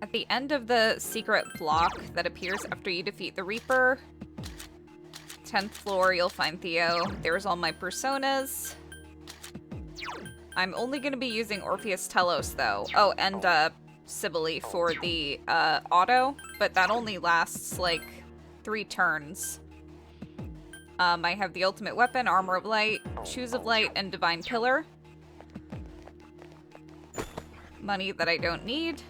At the end of the secret block that appears after you defeat the Reaper, 10th floor, you'll find Theo. There's all my personas. I'm only going to be using Orpheus Telos, though. Oh, and Sibylle for the auto, but that only lasts, like, 3 turns. I have the ultimate weapon, Armor of Light, Shoes of Light, and Divine Pillar. Money that I don't need.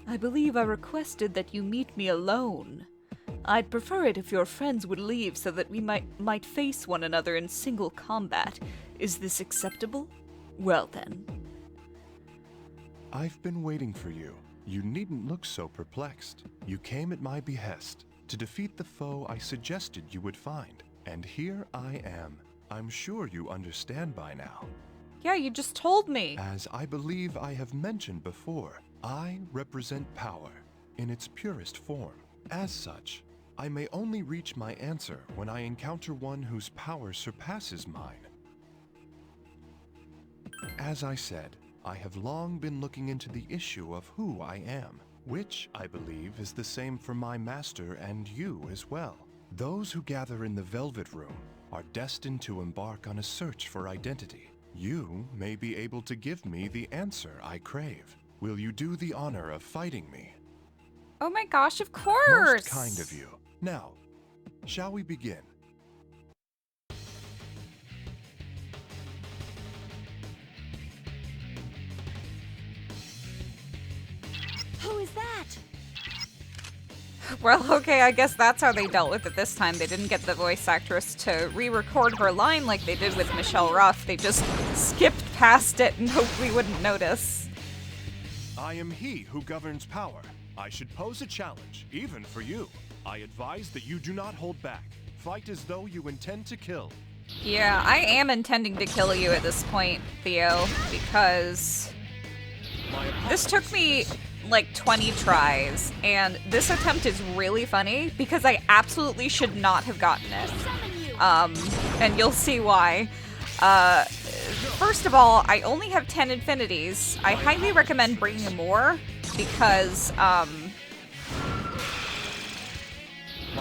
I believe I requested that you meet me alone. I'd prefer it if your friends would leave so that we might face one another in single combat. Is this acceptable? Well then. I've been waiting for you. You needn't look so perplexed. You came at my behest to defeat the foe I suggested you would find. And here I am. I'm sure you understand by now. Yeah, you just told me. As I believe I have mentioned before, I represent power in its purest form. As such, I may only reach my answer when I encounter one whose power surpasses mine. As I said, I have long been looking into the issue of who I am, which I believe is the same for my master and you as well. Those who gather in the Velvet Room are destined to embark on a search for identity. You may be able to give me the answer I crave. Will you do the honor of fighting me? Oh my gosh, of course! Most kind of you. Now, shall we begin? Who is that? Well, okay, I guess that's how they dealt with it this time. They didn't get the voice actress to re-record her line like they did with Michelle Ruff. They just skipped past it and hoped we wouldn't notice. I am he who governs power. I should pose a challenge, even for you. I advise that you do not hold back. Fight as though you intend to kill. Yeah, I am intending to kill you at this point, Theo, because this took me like 20 tries, and this attempt is really funny because I absolutely should not have gotten it. And you'll see why. First of all, I only have 10 infinities. I highly recommend bringing more because,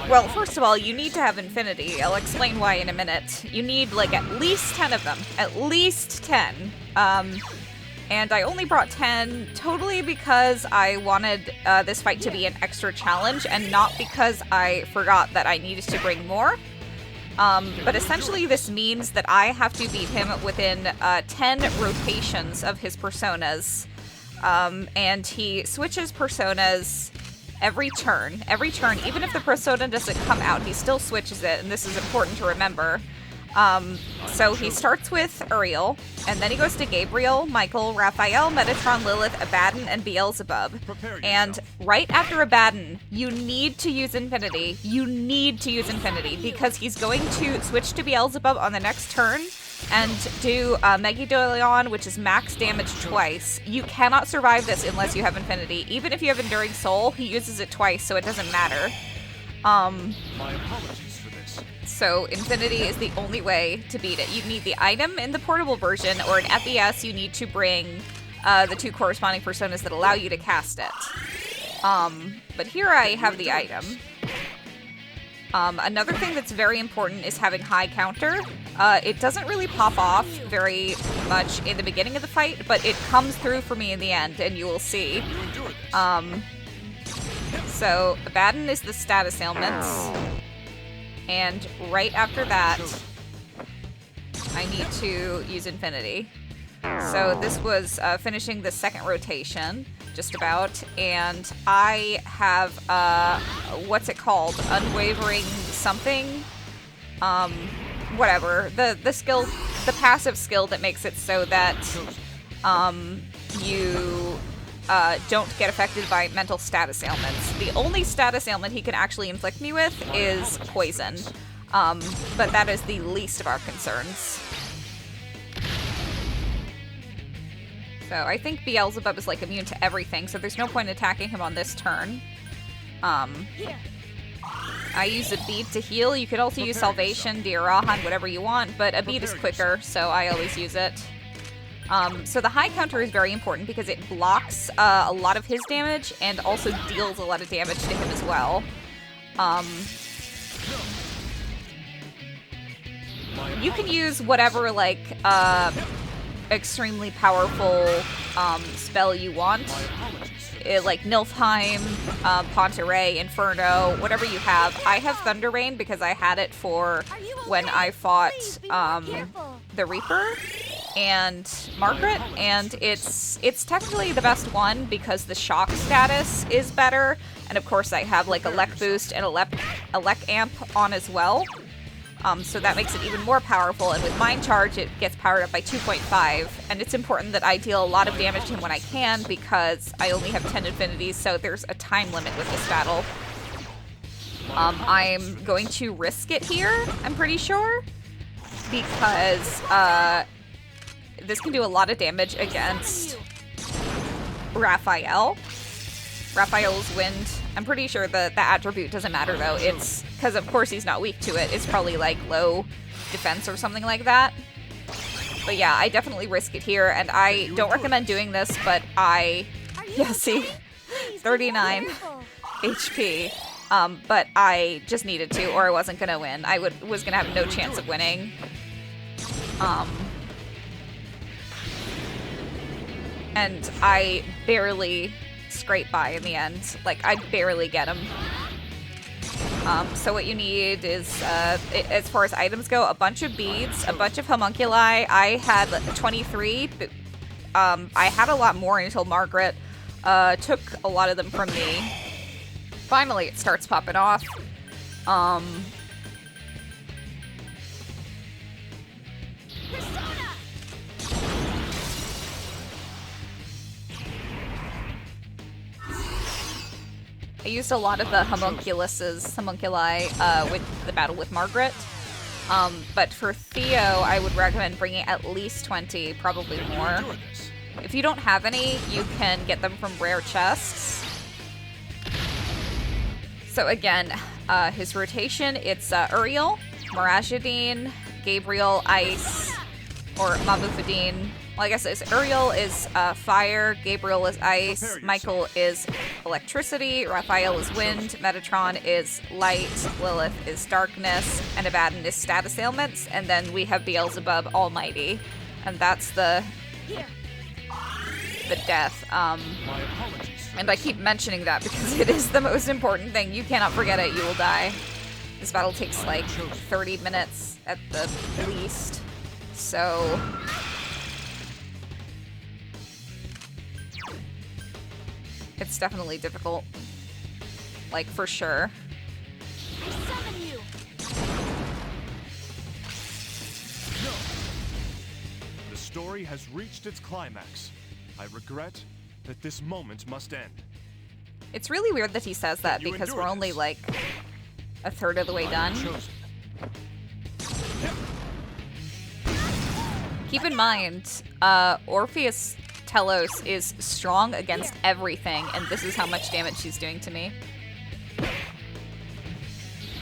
well, first of all, you need to have infinity. I'll explain why in a minute. You need, like, at least 10 of them. At least 10. And I only brought 10 totally because I wanted this fight to be an extra challenge and not because I forgot that I needed to bring more. But essentially this means that I have to beat him within 10 rotations of his personas. And he switches personas every turn. Every turn, even if the persona doesn't come out, he still switches it, and this is important to remember. So he starts with Uriel, and then he goes to Gabriel, Michael, Raphael, Metatron, Lilith, Abaddon, and Beelzebub. And right after Abaddon, you need to use Infinity. You need to use Infinity, because he's going to switch to Beelzebub on the next turn and do Megidolion, which is max damage twice. You cannot survive this unless you have Infinity. Even if you have Enduring Soul, he uses it twice, so it doesn't matter. My apologies for this. So Infinity is the only way to beat it. You need the item in the portable version, or in FES, you need to bring the 2 corresponding personas that allow you to cast it. But here I have the item. Another thing that's very important is having high counter. It doesn't really pop off very much in the beginning of the fight, but it comes through for me in the end, and you will see. So Abaddon is the status ailments. And right after that, I need to use Infinity. So this was finishing the second rotation, just about, and I have, what's it called? Unwavering something? Whatever. The skill, the passive skill that makes it so that you don't get affected by mental status ailments. The only status ailment he can actually inflict me with is poison. But that is the least of our concerns. So I think Beelzebub is like immune to everything, so there's no point attacking him on this turn. I use a bead to heal. You could also use Salvation, Dirahan, whatever you want, but a bead is quicker, so I always use it. So the high counter is very important because it blocks a lot of his damage and also deals a lot of damage to him as well. You can use whatever, like, extremely powerful spell you want. Like Nilfheim, Pontaray, Inferno, whatever you have. I have Thunder Rain because I had it for when I fought the Reaper and Margaret, and it's technically the best one because the shock status is better, and of course I have like a Lek boost and a Lek amp on as well. So that makes it even more powerful, and with Mind Charge it gets powered up by 2.5, and it's important that I deal a lot of damage to him when I can because I only have 10 infinities, so there's a time limit with this battle. I'm going to risk it here, I'm pretty sure, because this can do a lot of damage against Raphael. Raphael's Wind. I'm pretty sure the attribute doesn't matter though. It's because of course he's not weak to it. It's probably like low defense or something like that. But yeah, I definitely risk it here, and I don't recommend doing this, but see, 39 HP. But I just needed to, or I wasn't gonna win. I was gonna have no chance of winning. And I barely scrape by in the end. Like, I barely get him. So what you need is, as far as items go, a bunch of beads, a bunch of homunculi. I had 23. I had a lot more until Margaret took a lot of them from me. Finally, it starts popping off. I used a lot of the homunculi with the battle with Margaret. But for Theo, I would recommend bringing at least 20, probably more. If you don't have any, you can get them from rare chests. So again, his rotation, it's Uriel, Miragedine, Gabriel, Ice, or Mabufadine. Well, I guess it's Uriel is fire, Gabriel is ice, Michael is electricity, Raphael is wind, Metatron is light, Lilith is darkness, and Abaddon is status ailments, and then we have Beelzebub Almighty, and that's the death. And I keep mentioning that because it is the most important thing. You cannot forget it, you will die. This battle takes like 30 minutes at the least, so... It's definitely difficult. Like, for sure. I summon you. The story has reached its climax. I regret that this moment must end. It's really weird that he says that because we're only like a third of the way done. Keep in mind, Orpheus Telos is strong against everything, and this is how much damage she's doing to me.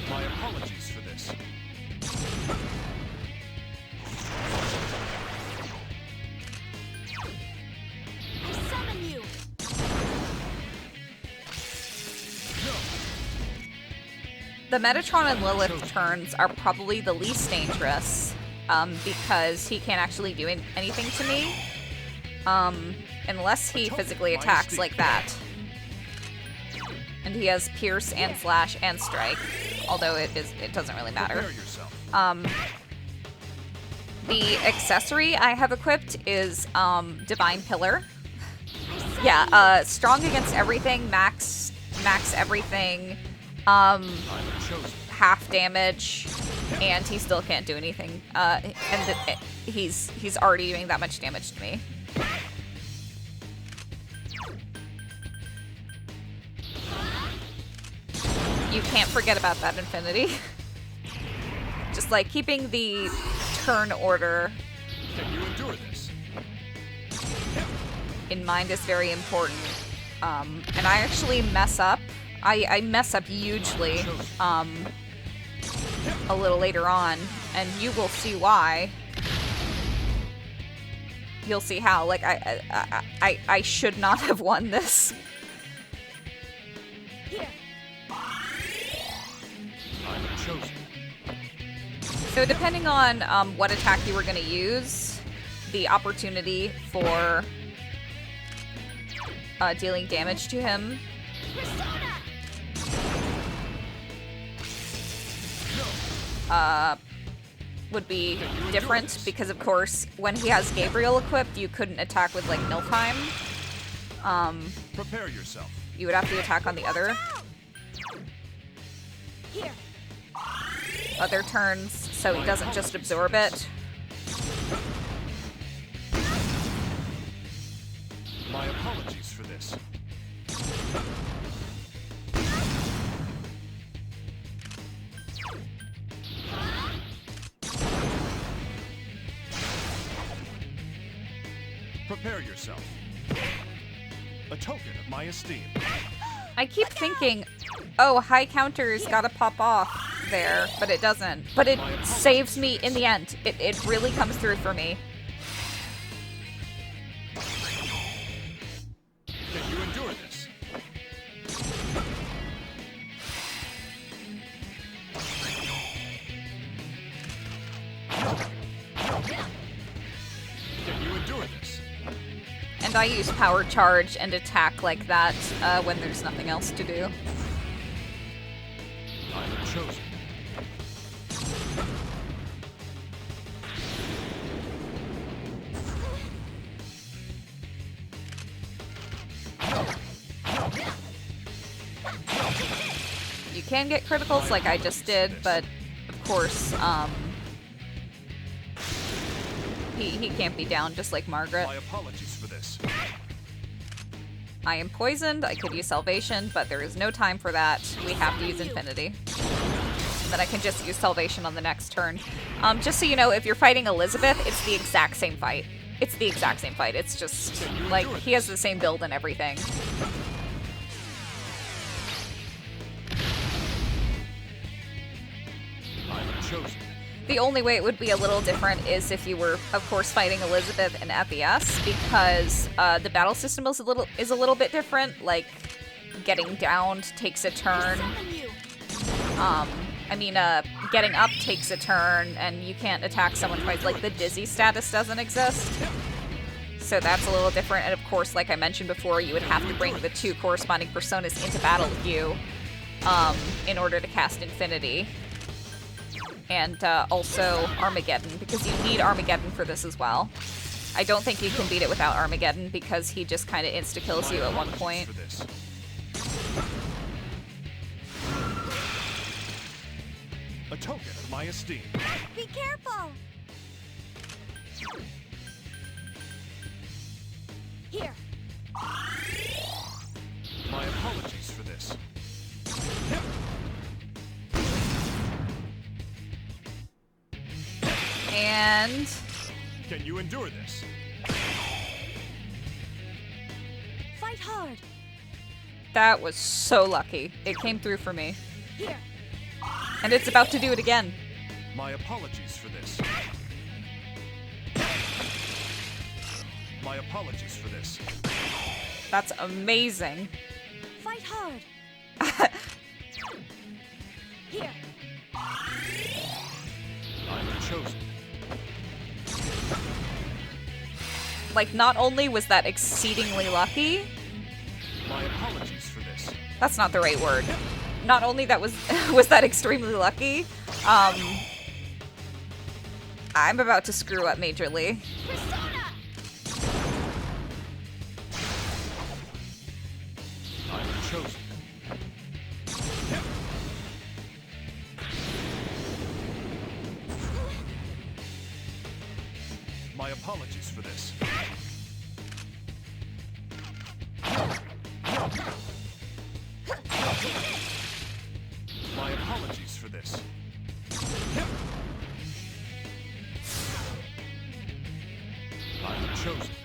My apologies for this. I summon you. The Metatron and Lilith turns are probably the least dangerous, because he can't actually do anything to me. Unless he physically attacks like that. And he has Pierce and Slash and Strike, although it doesn't really matter. The accessory I have equipped is Divine Pillar. Yeah, strong against everything, max everything, half damage, and he still can't do anything. And he's already doing that much damage to me. You can't forget about that infinity. Just like keeping the turn order in mind is very important. And I actually mess up. I mess up hugely a little later on, and you will see why. you'll see how. Like, I should not have won this. Here. I'm chosen. So depending on what attack you were going to use, the opportunity for dealing damage to him would be different, because of course when he has Gabriel equipped, you couldn't attack with like Nilfheim. Prepare yourself. You would have to attack on the other Here. turns, so he doesn't just absorb it. My apologies for this. Prepare yourself. A token of my esteem. I keep thinking, oh, high counter's gotta pop off there, but it doesn't. But it saves me in the end. It really comes through for me. Can you endure this? Can you endure this? And I use power charge and attack like that when there's nothing else to do. I am chosen. You can get criticals like I just did, but of course, he can't be down just like Margaret. My apologies for this. I am poisoned, I could use Salvation, but there is no time for that. We have to use Infinity. And then I can just use Salvation on the next turn. Just so you know, if you're fighting Elizabeth, it's the exact same fight. It's the exact same fight. It's just, like, he has the same build and everything. I am chosen. The only way it would be a little different is if you were, of course, fighting Elizabeth in FES, because the battle system is a little bit different. Like, getting downed takes a turn. Getting up takes a turn, and you can't attack someone twice. Like, the dizzy status doesn't exist. So that's a little different. And of course, like I mentioned before, you would have to bring the two corresponding personas into battle with you in order to cast Infinity. And also Armageddon, because you need Armageddon for this as well. I don't think you can beat it without Armageddon, because he just kind of insta-kills you at one point. A token of my esteem. Be careful. Here. My apologies for this. And Can you endure this? Fight hard. that was so lucky. It came through for me. Here. And it's about to do it again. My apologies for this. My apologies for this. That's amazing. Fight hard. Here. I'm chosen. Like, not only was that exceedingly lucky, My apologies for this. that's not the right word. Not only that was that extremely lucky, I'm about to screw up majorly. Persona. I'm chosen. My apologies for this. My apologies for this. I'm chosen.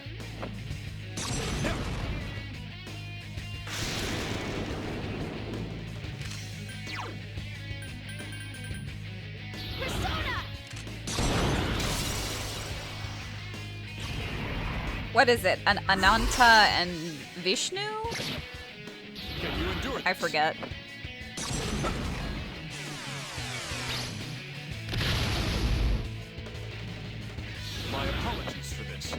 Persona. What is it? An Ananta and Vishnu? Can you endure I this? forget. My apologies for this.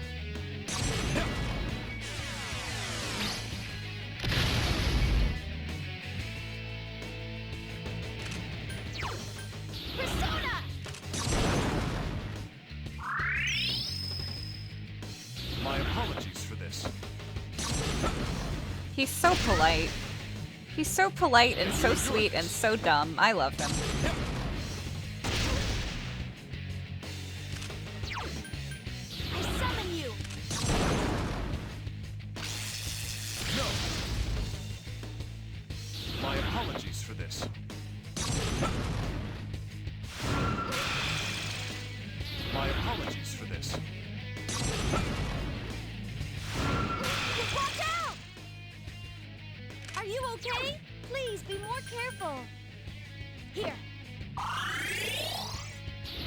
Persona! My apologies for this. He's so polite. He's so polite and so sweet and so dumb. I love him. I summon you! No! My apologies for this. My apologies for this. Watch out! Are you okay? Please be more careful. Here.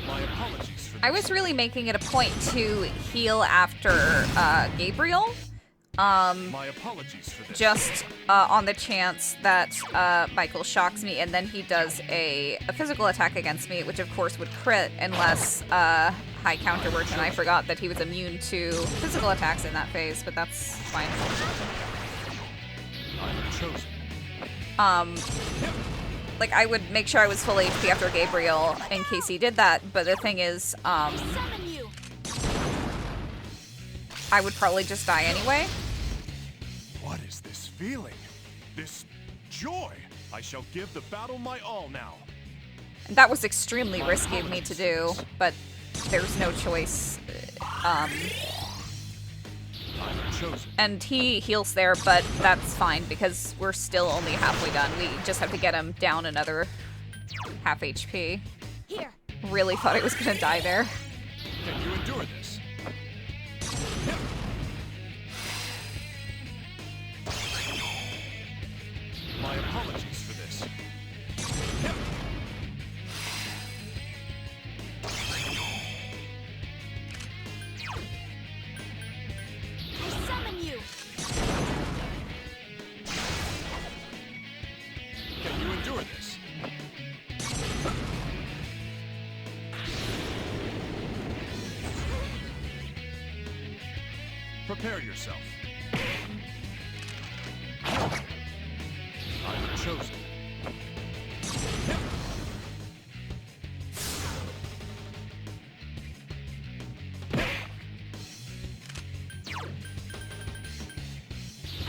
My apologies for this. I was really making it a point to heal after Gabriel. My apologies for this. Just on the chance that Michael shocks me and then he does a physical attack against me, which of course would crit unless high counter worked, and I forgot that he was immune to physical attacks in that phase, but that's fine. I am chosen. Like, I would make sure I was full HP after Gabriel in case he did that, but the thing is, I summon you! I would probably just die anyway. What is this feeling? This joy? I shall give the battle my all now. And that was extremely risky of me to do, but there's no choice. I am chosen. And he heals there, but that's fine because we're still only halfway done. We just have to get him down another half HP. Here. Really thought I was gonna die there. Can you endure this? My apologies for this. I summon you! Can you endure this? Prepare yourself. I am chosen.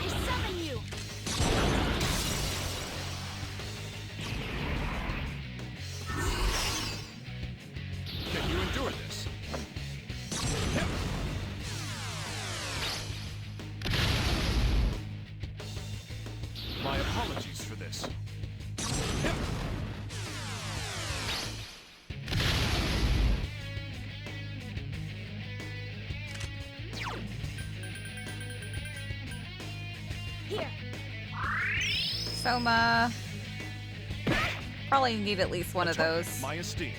I summon you! Can you endure this? My apologies for this. Here. Soma. Probably need at least one of Token those. My esteem.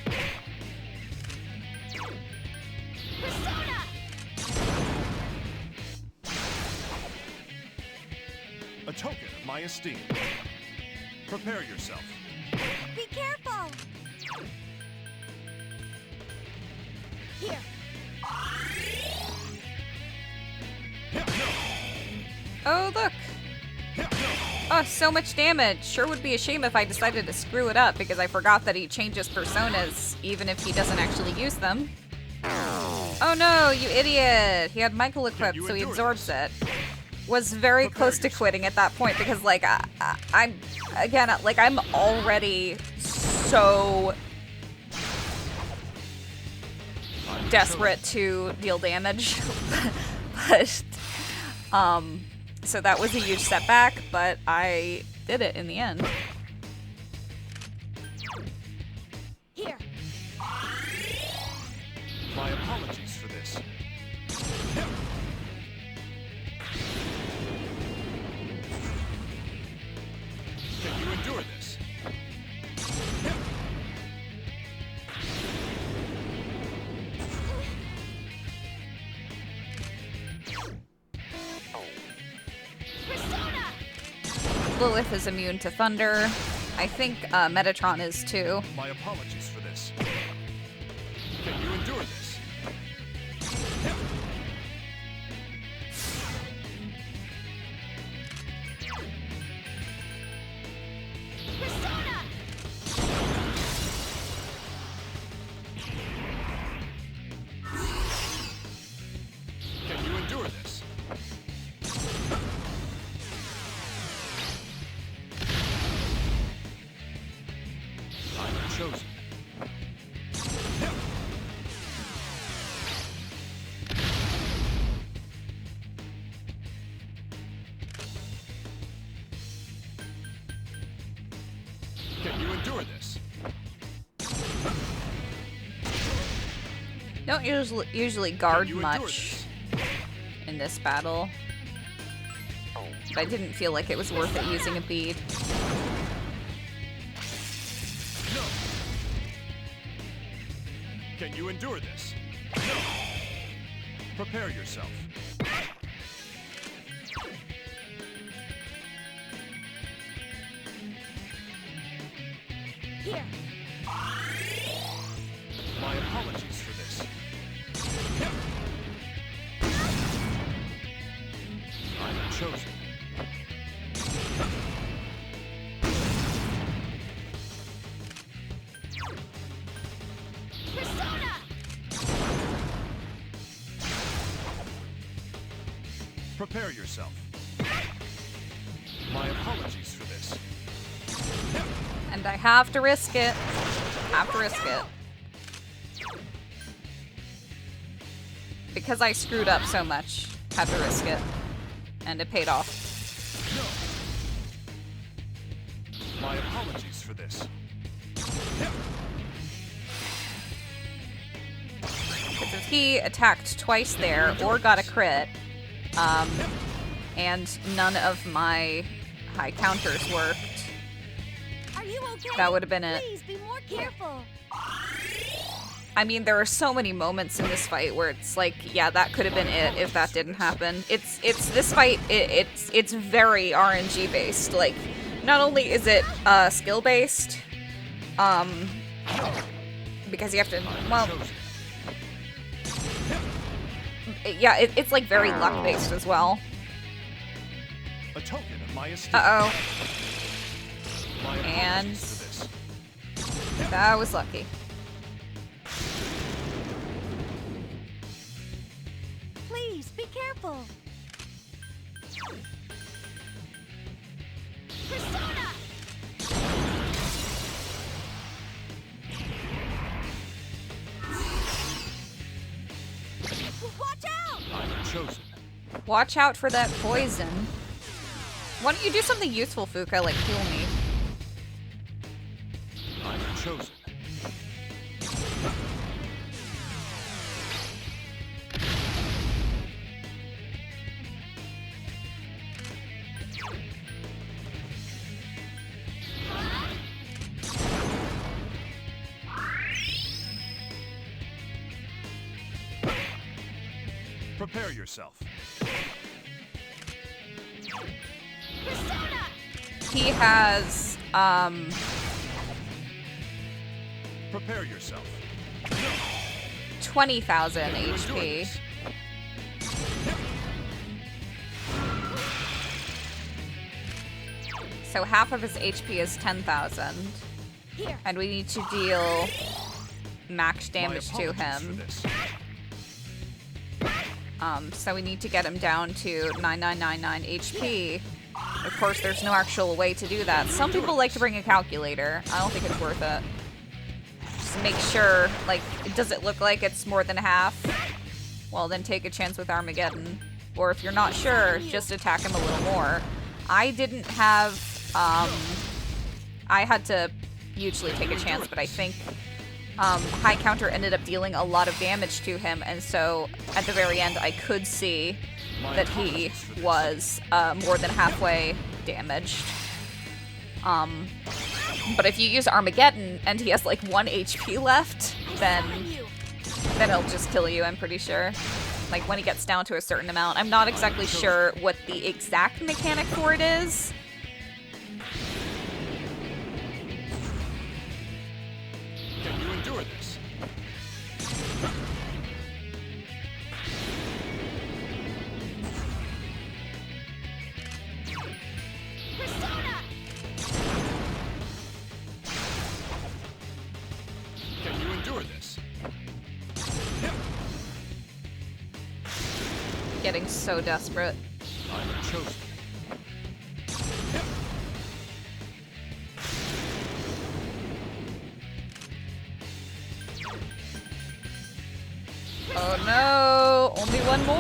Persona! A token of my esteem. Prepare yourself. Be careful! Here. Oh, look! Oh, so much damage. Sure would be a shame if I decided to screw it up because I forgot that he changes personas even if he doesn't actually use them. Oh no, you idiot! He had Michael equipped, you so he endure absorbs it. Was very Prepare close to yourself. quitting at that point because, like, I'm again, like, I'm already so desperate to deal damage, but so that was a huge setback, but I did it in the end. Here. My apologies for this. Can you endure this? Lilith is immune to thunder. I think Metatron is too. My apologies for this. Can you endure this? Persona! Can you endure this? I am chosen. Can you endure this? Don't usually guard Can you endure much in this battle. But I didn't feel like it was worth it using a bead. No. Can you endure this? No. Prepare yourself. Here. My apologies for this. I am chosen. Persona! Prepare yourself. My apologies for this. And I have to risk it. Have to risk it. Because I screwed up so much, had to risk it. And it paid off. No. My apologies for this. Because if he attacked twice there or got a crit, and none of my high counters worked, Are you okay? that would have been it. Please be more careful. I mean, there are so many moments in this fight where it's like, yeah, that could have been it if that didn't happen. It's this fight. It's very RNG based. Like, not only is it skill based, because you have to. Well, yeah, it's like very luck based as well. A token of my esteem. Uh oh, My and apologies for this. that was lucky. Please be careful. Persona! Watch out! I am chosen. Watch out for that poison. Why don't you do something useful, Fuka, like heal me? I am chosen. Prepare yourself. Persona! He has, Prepare yourself. 20,000 Can you endure HP. this? So half of his HP is 10,000. Here. And we need to deal max My damage to apologies for him. this. So we need to get him down to 9999 HP. Of course, there's no actual way to do that. Some people like to bring a calculator. I don't think it's worth it. Just make sure, like, does it look like it's more than half? Well, then take a chance with Armageddon. Or if you're not sure, just attack him a little more. I didn't have, I had to hugely take a chance, but I think high counter ended up dealing a lot of damage to him, and so at the very end I could see that he was more than halfway damaged. But if you use Armageddon and he has like 1 HP left, then it'll just kill you, I'm pretty sure. Like when he gets down to a certain amount. I'm not exactly sure what the exact mechanic for it is, getting so desperate. I am chosen. Oh no! Only one more!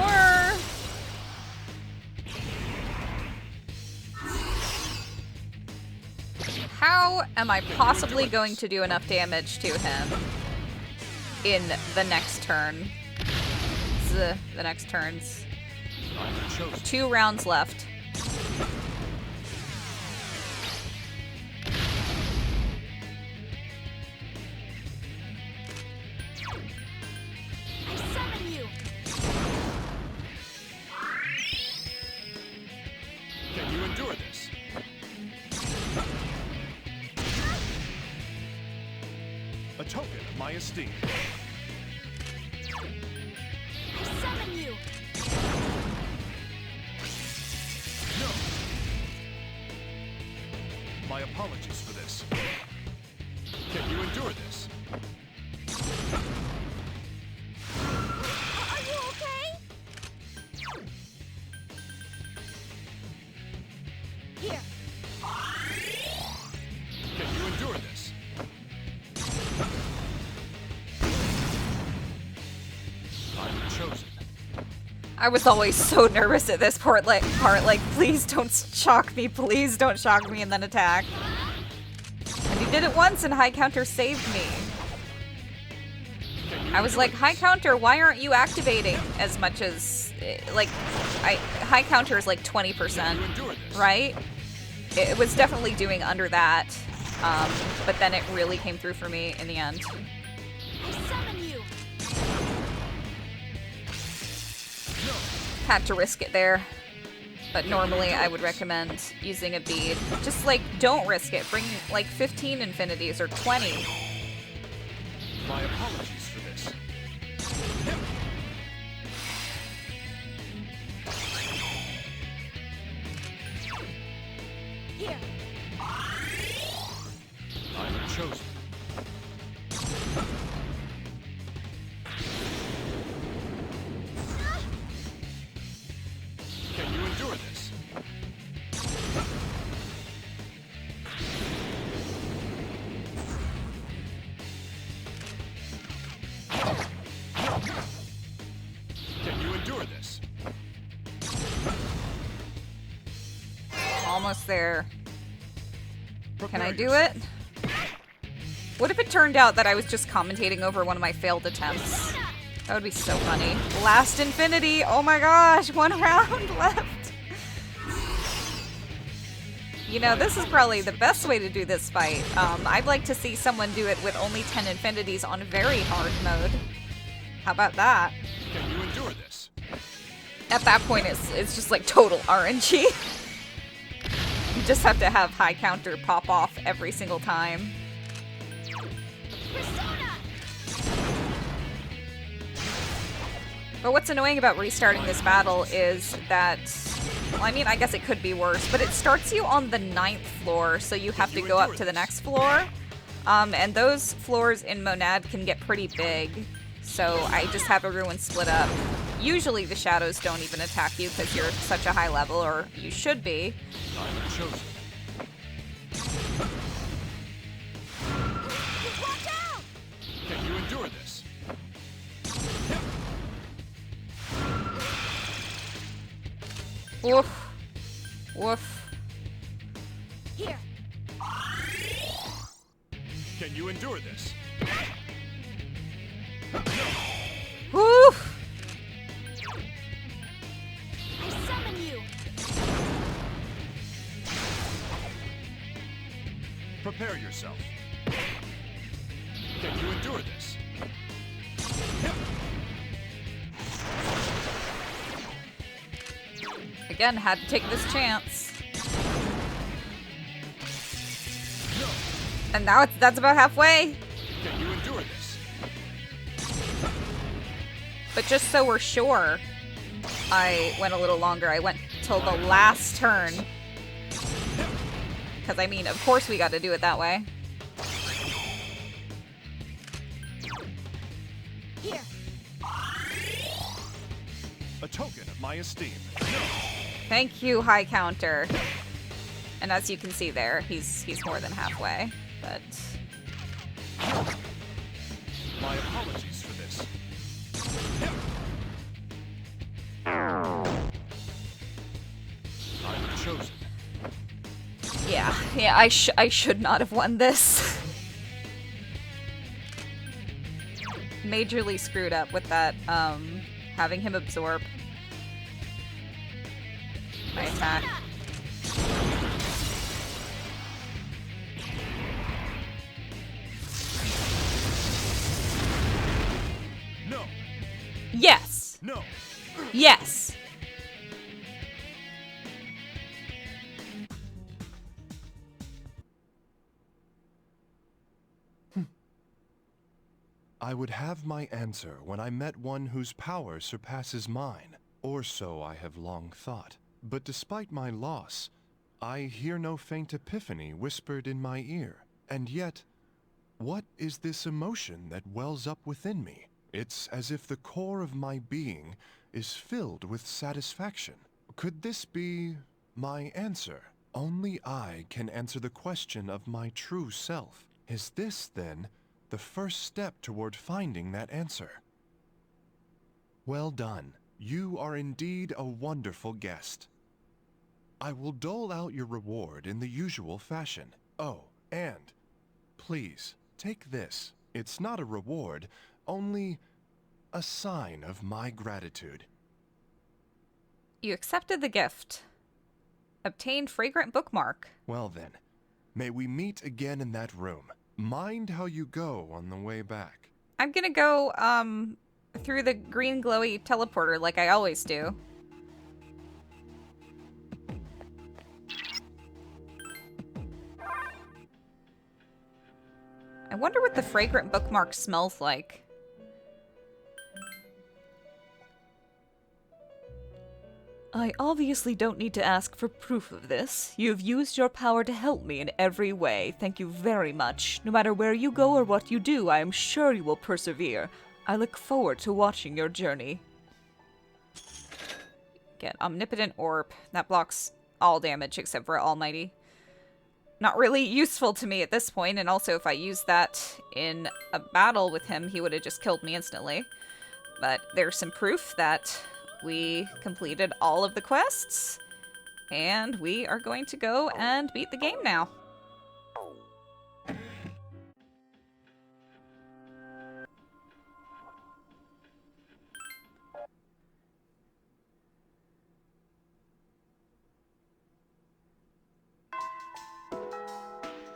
How am I possibly going to do enough damage to him in the next turn? The next turns. 2 rounds left. I summon you. Can you endure this? A token of my esteem. I summon you. No! My apologies for this. Can you endure this? Are you okay? Here. Can you endure this? I am chosen. I was always so nervous at this part, like, please don't shock me, please don't shock me, and then attack. And he did it once, and High Counter saved me. I was like, High Counter, why aren't you activating as much as, like, High Counter is like 20%, right? It was definitely doing under that, but then it really came through for me in the end. I summon you. Had to risk it there. But normally I would recommend using a bead. Just like, don't risk it. Bring like 15 infinities or 20. My apologies for this. Here. I am chosen. Can you endure this? Can you endure this? Almost there. Can I Prepare do yourself. it? What if it turned out that I was just commentating over one of my failed attempts? That would be so funny. Last infinity! Oh my gosh! 1 round left! You know, this is probably the best way to do this fight. I'd like to see someone do it with only 10 infinities on very hard mode. How about that? Can you endure this? At that point, it's just like total RNG. You just have to have High Counter pop off every single time. Persona. But what's annoying about restarting this battle is that, well, I mean, I guess it could be worse, but it starts you on the 9th floor, so you have to go up to the next floor. And those floors in Monad can get pretty big, so I just have everyone split up. Usually the shadows don't even attack you because you're such a high level, or you should be. I am chosen. Watch out! Can you endure this? Woof. Woof. Here. Can you endure this? Woof. I summon you. Prepare yourself. Can you endure this? Again, had to take this chance. And now that's about halfway. Can you endure this? But just so we're sure, I went a little longer. I went till the last turn. Because, I mean, of course we got to do it that way. Here. a token of my esteem. Thank you, High Counter. And as you can see there, he's more than halfway, but... My apologies for this. I'm chosen. Yeah, I should not have won this. Majorly screwed up with that, having him absorb my attack. No. Yes! No. Yes! I would have my answer when I met one whose power surpasses mine, or so I have long thought. But despite my loss, I hear no faint epiphany whispered in my ear. And yet, what is this emotion that wells up within me? It's as if the core of my being is filled with satisfaction. Could this be my answer? Only I can answer the question of my true self. Is this, then, the first step toward finding that answer? Well done. You are indeed a wonderful guest. I will dole out your reward in the usual fashion. Oh, and please, take this. It's not a reward, only a sign of my gratitude. You accepted the gift. Obtained fragrant bookmark. Well then, may we meet again in that room. Mind how you go on the way back. I'm gonna go, through the green glowy teleporter like I always do. I wonder what the fragrant bookmark smells like. I obviously don't need to ask for proof of this. You've used your power to help me in every way. Thank you very much. No matter where you go or what you do, I am sure you will persevere. I look forward to watching your journey. Get Omnipotent Orb. That blocks all damage except for Almighty. Not really useful to me at this point, and also if I used that in a battle with him, he would have just killed me instantly. But there's some proof that we completed all of the quests, and we are going to go and beat the game now.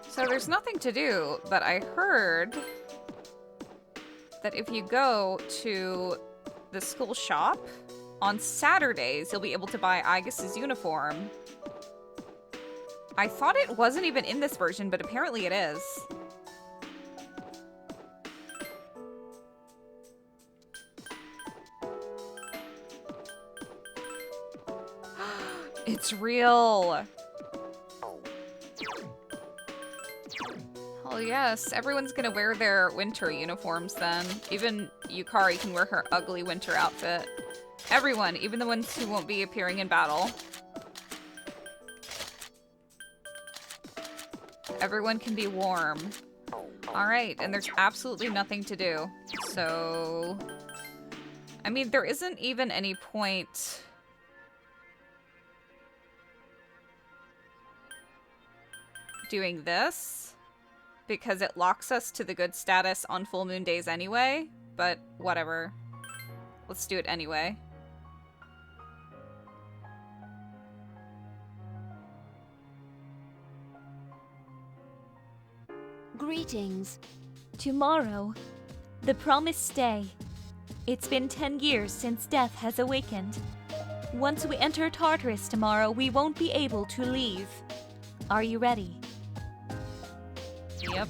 So there's nothing to do, but I heard that if you go to the school shop, on Saturdays, you'll be able to buy Aegis' uniform. I thought it wasn't even in this version, but apparently it is. It's real! Oh yes, everyone's gonna wear their winter uniforms then. Even Yukari can wear her ugly winter outfit. Everyone, even the ones who won't be appearing in battle. Everyone can be warm. Alright, and there's absolutely nothing to do. So... I mean, there isn't even any point... doing this, because it locks us to the good status on full moon days anyway, but whatever. Let's do it anyway. Greetings. Tomorrow, the promised day. It's been 10 years since death has awakened. Once we enter Tartarus tomorrow, we won't be able to leave. Are you ready? Yep.